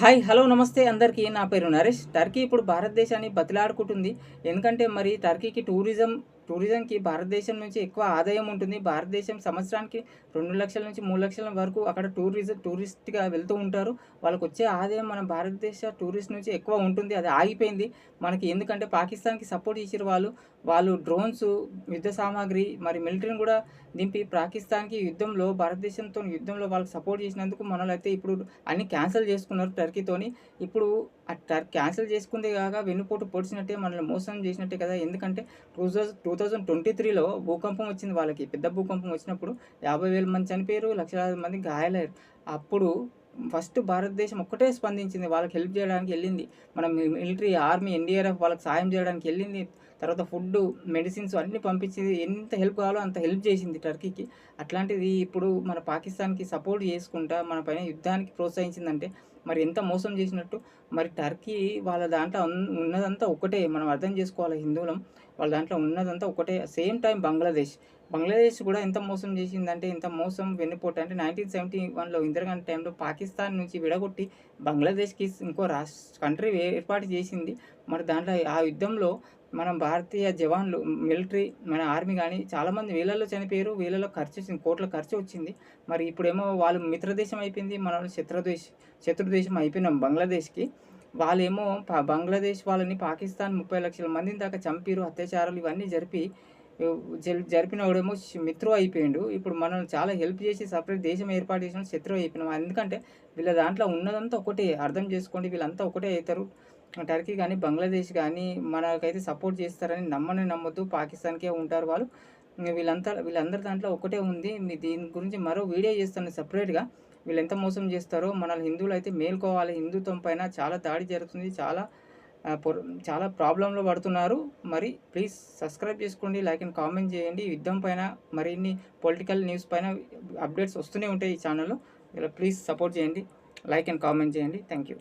Hi hello నమస్తే అందరికీ. నా పేరు నరేష్. టర్కీ ఇప్పుడు భారతదేశాన్ని బతిలాడుకుంటుంది. ఎందుకంటే మరి టర్కీకి టూరిజంకి భారతదేశం నుంచి ఎక్కువ ఆదాయం ఉంటుంది. భారతదేశం సంవత్సరానికి 2,00,000 నుంచి 3,00,000 వరకు అక్కడ టూరిస్ట్‌గా వెళ్తూ ఉంటారు. వాళ్ళకొచ్చే ఆదాయం మన భారతదేశ టూరిస్ట్ నుంచి ఎక్కువ ఉంటుంది. అది ఆగిపోయింది మనకి. ఎందుకంటే పాకిస్తాన్‌కి సపోర్ట్ చేసిర్రు వాళ్ళు. వాళ్ళు డ్రోన్స్, యుద్ధ సామాగ్రి మరి మిలిటరీని కూడా దింపి పాకిస్తాన్‌కి భారతదేశంతో యుద్ధంలో వాళ్ళకి సపోర్ట్ చేసినందుకు మనోళ్ళైతే ఇప్పుడు అన్నీ క్యాన్సెల్ చేసుకున్నారు టర్కీతోని. ఇప్పుడు క్యాన్సెల్ చేసుకుందే కాక వెన్నుపోటు పొడిచినట్టే, మనల్ని మోసం చేసినట్టే కదా. ఎందుకంటే 2023లో భూకంపం వచ్చింది వాళ్ళకి. పెద్ద భూకంపం వచ్చినప్పుడు 50,000 మంది చనిపోయారు, లక్షలాది మంది గాయాలయ్యారు. అప్పుడు ఫస్ట్ భారతదేశం ఒక్కటే స్పందించింది. వాళ్ళకి హెల్ప్ చేయడానికి ఎళ్ళింది. మన మిలిటరీ, ఆర్మీ, ఎన్‌డీఆర్‌ఎఫ్ వాళ్ళకి సాయం చేయడానికి ఎళ్ళింది. తర్వాత ఫుడ్డు, మెడిసిన్స్ అన్నీ పంపించింది. ఎంత హెల్ప్ కావాలో అంత హెల్ప్ చేసింది టర్కీకి. అట్లాంటిది ఇప్పుడు మన పాకిస్తాన్‌కి సపోర్ట్ చేసుకుంటా మన పైన యుద్ధానికి ప్రోత్సహించిందంటే మరి ఎంత మోసం చేసినట్టు. మరి టర్కీ వాళ్ళ దాంట్లో ఉన్నదంతా ఒకటే. మనం అర్థం చేసుకోవాలి హిందువులం. వాళ్ళ దాంట్లో ఉన్నదంతా ఒకటే. సేమ్ టైం బంగ్లాదేశ్ కూడా ఎంత మోసం చేసిందంటే, ఎంత మోసం వెన్నుపోటు అంటే 1971లో ఇందిరాగాంధీ టైంలో పాకిస్తాన్ నుంచి విడగొట్టి బంగ్లాదేశ్‌కి ఇంకో కంట్రీ ఏర్పాటు చేసింది. మరి దాంట్లో ఆ యుద్ధంలో మనం భారతీయ జవాన్లు, మిలిటరీ, మన ఆర్మీ గాని చాలామంది వేలల్లో చనిపోయారు. వేలల్లో ఖర్చొచ్చింది. కోట్ల ఖర్చొచ్చింది. మరి ఇప్పుడేమో వాళ్ళు మిత్రదేశం అయిపోయింది. మనోళ్ళు శత్రుదేశం అయిపోయినాం బంగ్లాదేశ్‌కి. వాళ్ళేమో బంగ్లాదేశ్ వాళ్ళని పాకిస్తాన్ 30,00,000 మందిని దాకా చంపిర్రు. అత్యాచారాలు ఇవన్నీ జరిపి జరిపినోడేమో మిత్రువు అయిపోయిండు. ఇప్పుడు మనల్ని చాలా హెల్ప్ చేసి సెపరేట్ దేశం ఏర్పాటు చేసిన శత్రువు అయిపోయినాం. ఎందుకంటే వీళ్ళ దాంట్లో ఉన్నదంతా ఒకటే. అర్థం చేసుకోండి, వీళ్ళంతా ఒకటే అయితారు. టర్కీ గానీ, బంగ్లాదేశ్ గానీ మనకైతే సపోర్ట్ చేస్తారని నమ్మొద్దు. పాకిస్తాన్‌కే ఉంటారు వాళ్ళు. వీళ్ళందరి దాంట్లో ఒకటే ఉంది. దీని గురించి మరో వీడియో చేస్తాను సెపరేట్‌గా. వీళ్ళెంత మోసం చేస్తారో. మనల్ని హిందువులైతే మేలుకోవాలి. హిందుత్వం పైన చాలా దాడి జరుగుతుంది. చాలా ప్రాబ్లమ్‌లో పడుతున్నారు. మరి ప్లీజ్ సబ్స్క్రైబ్ చేసుకోండి. లైక్ అండ్ కామెంట్ చేయండి. యుద్ధం పైన మరిన్ని పొలిటికల్ న్యూస్ పైన అప్డేట్స్ వస్తూనే ఉంటాయి ఈ ఛానల్‌లో. ఇలా ప్లీజ్ సపోర్ట్ చేయండి. లైక్ అండ్ కామెంట్ చేయండి. Thank you.